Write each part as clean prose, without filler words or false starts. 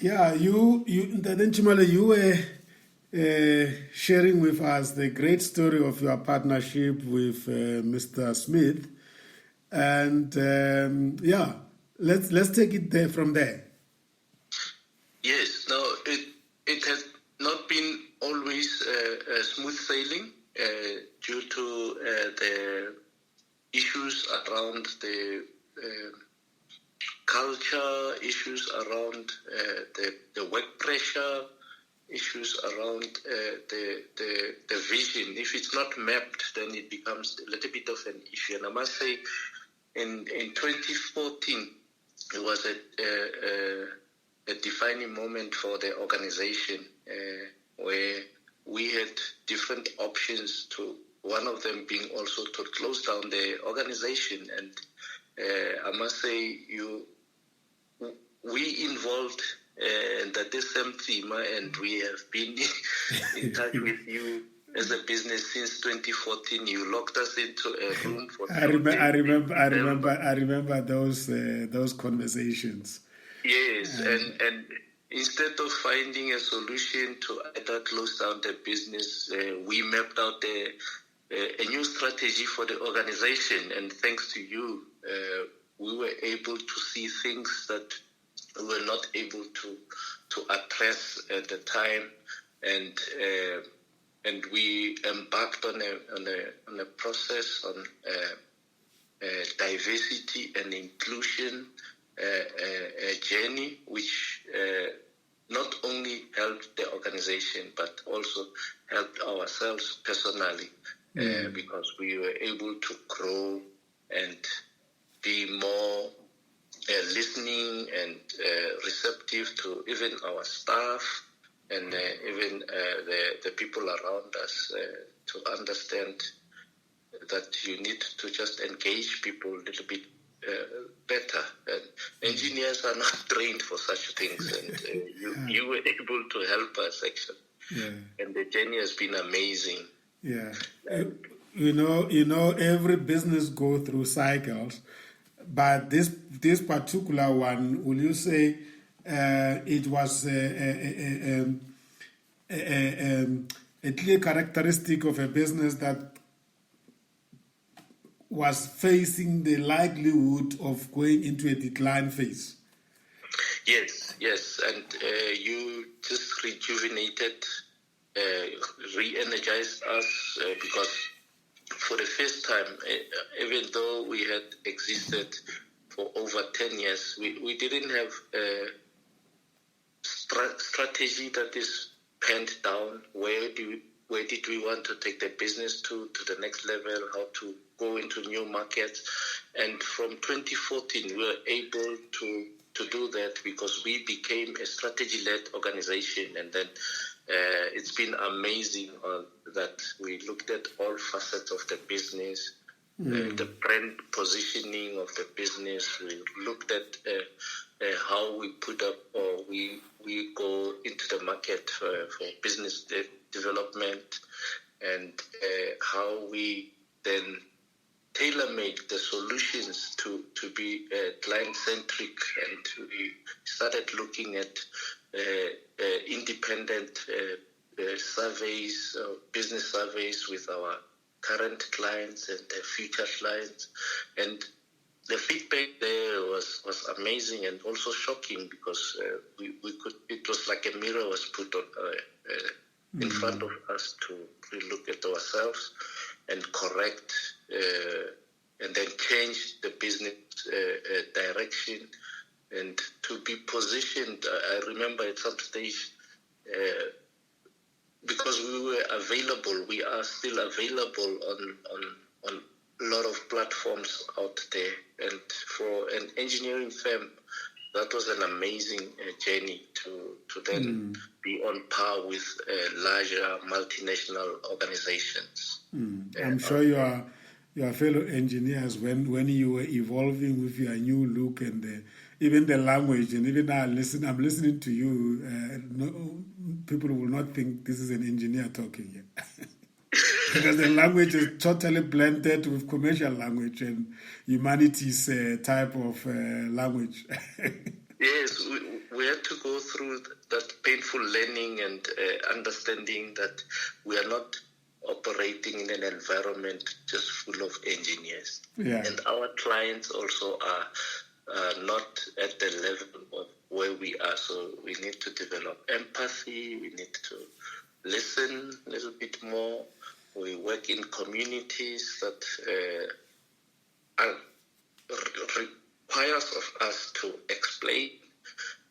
Yeah, Mr Ntshumaelo, you were sharing with us the great story of your partnership with Mr. Smith, and yeah, let's take it there from there. Yes, no, it has not been always smooth sailing due to the issues around the culture, issues around the work pressure, issues around the vision. If it's not mapped, then it becomes a little bit of an issue. And I must say, in 2014, it was a defining moment for the organization where we had different options, to one of them being also to close down the organization. And I must say, we involved the same theme, and we have been in touch with you as a business since 2014. You locked us into a room for. I remember those conversations. Yes, and instead of finding a solution to either close down the business, we mapped out a new strategy for the organization. And thanks to you, we were able to see things that we were not able to address at the time, and we embarked on a process on diversity and inclusion. A journey which not only helped the organization but also helped ourselves personally, because we were able to grow and be more listening and receptive to even our staff and even the people around us, to understand that you need to just engage people a little bit better. And engineers are not trained for such things, and you were able to help us actually. Yeah. And the journey has been amazing. Yeah. You know, every business goes through cycles, but this particular one, will you say it was a clear characteristic of a business that was facing the likelihood of going into a decline phase? Yes, and you just rejuvenated, re-energized us, because for the first time, even though we had existed for over 10 years, we didn't have a strategy that is penned down. Where did we want to take the business to the next level, how to go into new markets. And from 2014, we were able to do that because we became a strategy-led organization. And then it's been amazing that we looked at all facets of the business, the brand positioning of the business. We looked at how we put up, or we go into the market for business development, and how we then tailor-made the solutions to be client-centric. And we started looking at independent surveys, business surveys with our current clients and future clients. And the feedback there was amazing and also shocking, because it was like a mirror was put on in front of us to look at ourselves and correct and then change the business direction and to be positioned. I remember at some stage, because we were available, we are still available on a lot of platforms out there. And for an engineering firm, that was an amazing journey to then be on par with larger multinational organizations. I'm sure your fellow engineers, when you were evolving with your new look and even the language, and even now I'm listening to you, people will not think this is an engineer talking here. Because the language is totally blended with commercial language and humanities type of language. Yes, we had to go through through that painful learning and understanding that we are not operating in an environment just full of engineers. Yeah. And our clients also are not at the level of where we are. So we need to develop empathy. We need to listen a little bit more. We work in communities that requires of us to explain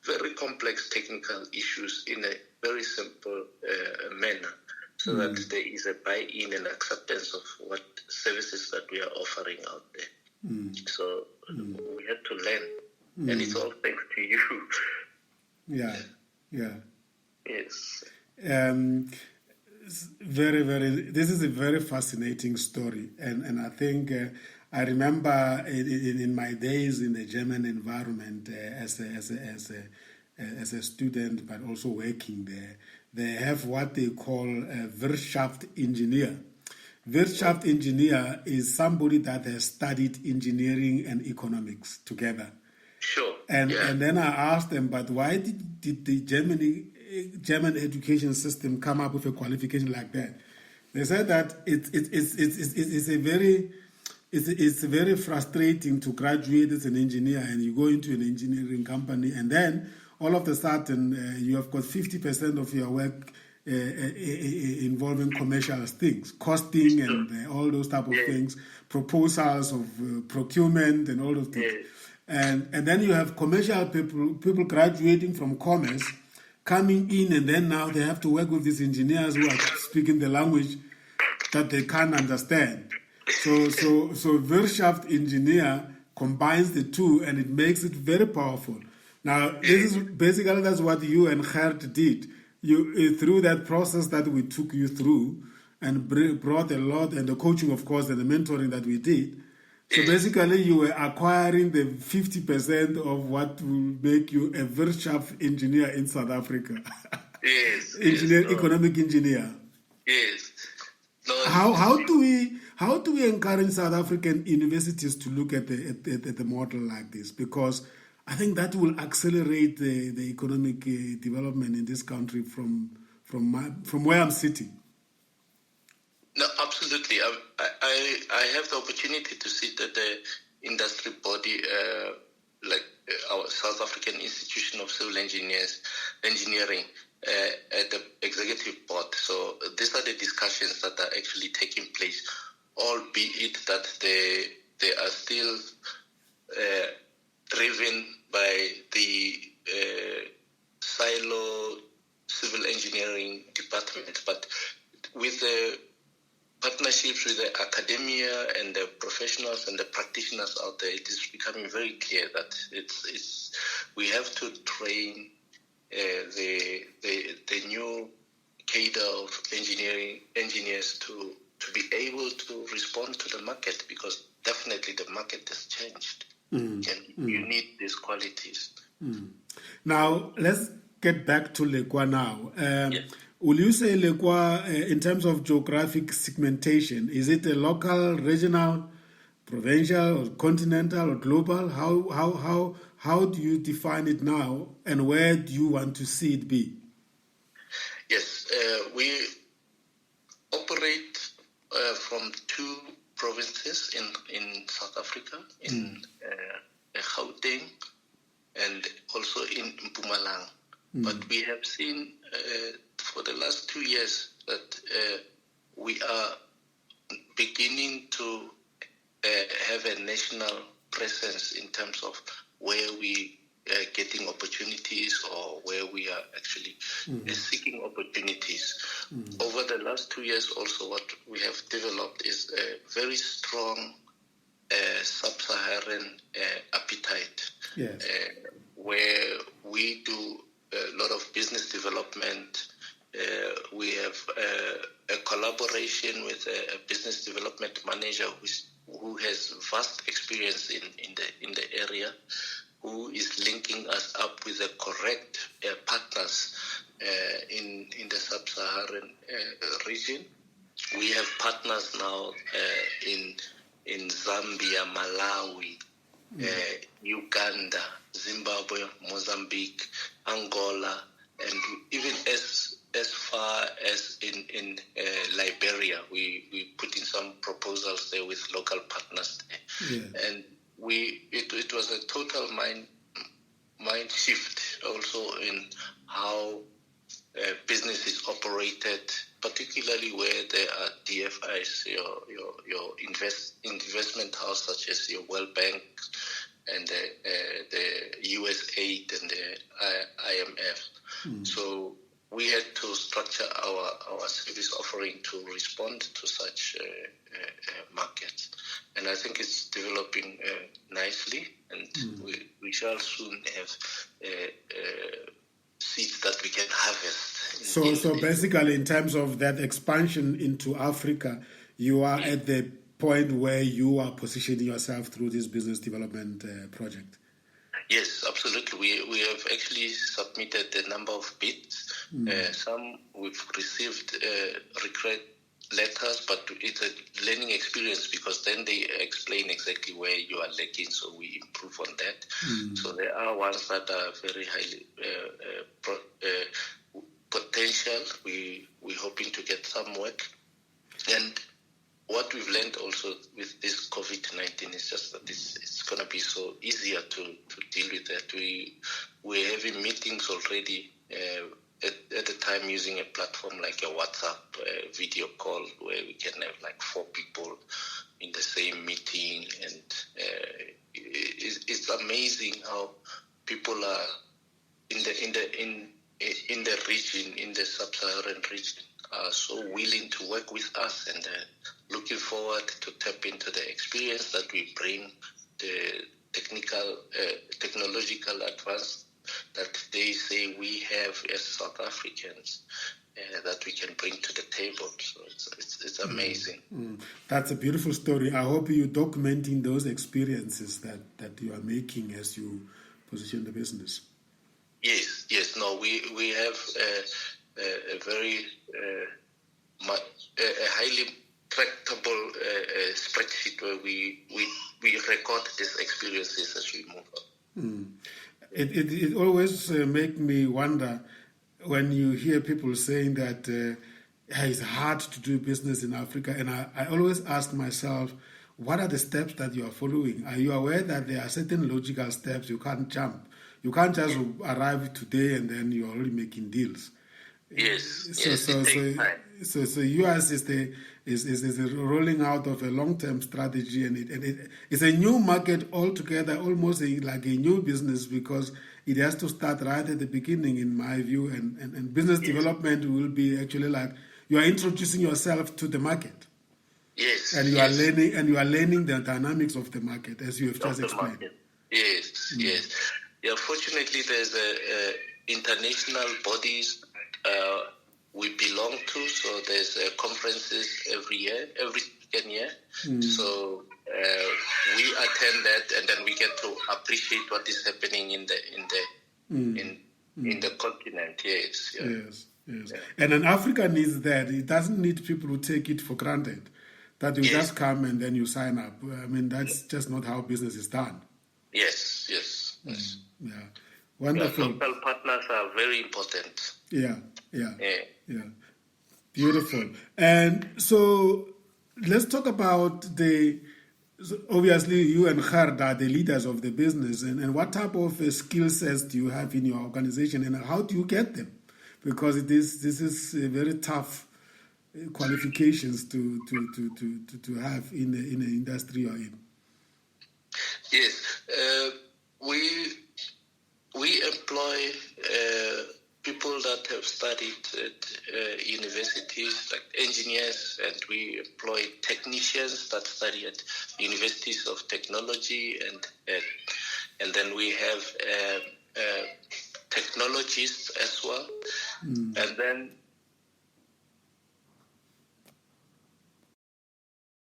very complex technical issues in a very simple manner, so that there is a buy-in and acceptance of what services that we are offering out there. So we have to learn, and it's all thanks to you. Yeah. Yes. Very, very. This is a very fascinating story, and I think I remember in my days in the German environment as a student, but also working there. They have what they call a Wirtschaft engineer. Wirtschaft engineer is somebody that has studied engineering and economics together. Sure. And then I asked them, but why did the German education system come up with a qualification like that? They said that it's very frustrating to graduate as an engineer and you go into an engineering company and then all of a sudden you have got 50% of your work involving commercial things, costing and all those type of things, proposals of procurement and all those things. And then you have commercial people graduating from commerce coming in, and then now they have to work with these engineers who are speaking the language that they can't understand. So Wirtschaft engineer combines the two, and it makes it very powerful. Now, this is basically that's what you and Gert did. You through that process that we took you through, and brought a lot, and the coaching, of course, and the mentoring that we did. So basically, you were acquiring the 50% of what will make you a Wirtschaft engineer in South Africa. Yes. Economic engineer. Yes. No, How do we encourage South African universities to look at the model like this? Because I think that will accelerate the economic development in this country from where I'm sitting. No, absolutely. I have the opportunity to sit at the industry body, our South African Institution of Civil Engineering, at the executive board. So these are the discussions that are actually taking place, albeit that they are still driven by the silo civil engineering department, but with the partnerships with the academia and the professionals and the practitioners out there, it is becoming very clear that we have to train the new cadre of engineers to be able to respond to the market, because definitely the market has changed. And you need these qualities. Now, let's get back to LEKWA now. Will you say LEKWA, in terms of geographic segmentation, is it a local, regional, provincial, or continental, or global? How do you define it now, and where do you want to see it be? Yes, we operate from two provinces in South Africa, in Gauteng and also in Mpumalanga. But we have seen for the last 2 years that we are beginning to have a national presence in terms of where we are getting opportunities or where we are actually seeking opportunities. Over the last 2 years also, what we have developed is a very strong sub-Saharan appetite, where we do a lot of business development. We have a collaboration with a business development manager who has vast experience in the area, who is linking us up with the correct partners in the sub-Saharan region. We have partners now in Zambia, Malawi, Uganda, Zimbabwe, Mozambique, Angola, and even as far as in Liberia, we put in some proposals there with local partners there, and it was a total mind shift also in how business is operated, particularly where there are DFIs, your investment house such as your World Bank and the USAID and the IMF. So we had to structure our service offering to respond to such markets. And I think it's developing nicely, and we shall soon have seeds that we can harvest. So basically, in terms of that expansion into Africa, you are at the point where you are positioning yourself through this business development project. Yes, absolutely. We have actually submitted a number of bids. Some we've received regret letters, but it's a learning experience because then they explain exactly where you are lacking, so we improve on that. So there are ones that are very highly potential. We're hoping to get some work. And what we've learned also with this COVID-19 is just that it's going to be so easier to deal with that. We're having meetings already at the time using a platform like a WhatsApp video call where we can have like 4 people in the same meeting, and it's amazing how people are in the region, in the sub-Saharan region, are so willing to work with us and looking forward to tap into the experience that we bring, the technological advance that they say we have as South Africans that we can bring to the table. So it's amazing. That's a beautiful story. I hope you're documenting those experiences that you are making as you position the business. Yes. No, we have a very a highly tractable spreadsheet where we record these experiences as we move on. It always makes me wonder when you hear people saying that it's hard to do business in Africa, and I always ask myself, what are the steps that you are following? Are you aware that there are certain logical steps you can't jump? You can't just arrive today and then you're already making deals. Yes. So yours is the rolling out of a long-term strategy, and it's a new market altogether, almost like a new business, because it has to start right at the beginning, in my view, and business development will be actually like you are introducing yourself to the market. Yes. And you are learning the dynamics of the market, as you have just explained. Yes. Yeah, fortunately, there's international bodies we belong to, so there's conferences every second year. So we attend that, and then we get to appreciate what is happening in the continent. Yes. Yeah. And then Africa needs that. It doesn't need people who take it for granted that you just come and then you sign up. I mean, that's just not how business is done. Yes. Yeah. Wonderful. Local partners are very important. Yeah. Beautiful. And so let's talk about obviously you and Gert are the leaders of the business, and what type of skill sets do you have in your organization, and how do you get them? Because this is very tough qualifications to have in the industry you're in. Yes. We employ people that have studied at universities, like engineers, and we employ technicians that study at universities of technology, and then we have technologists as well. And then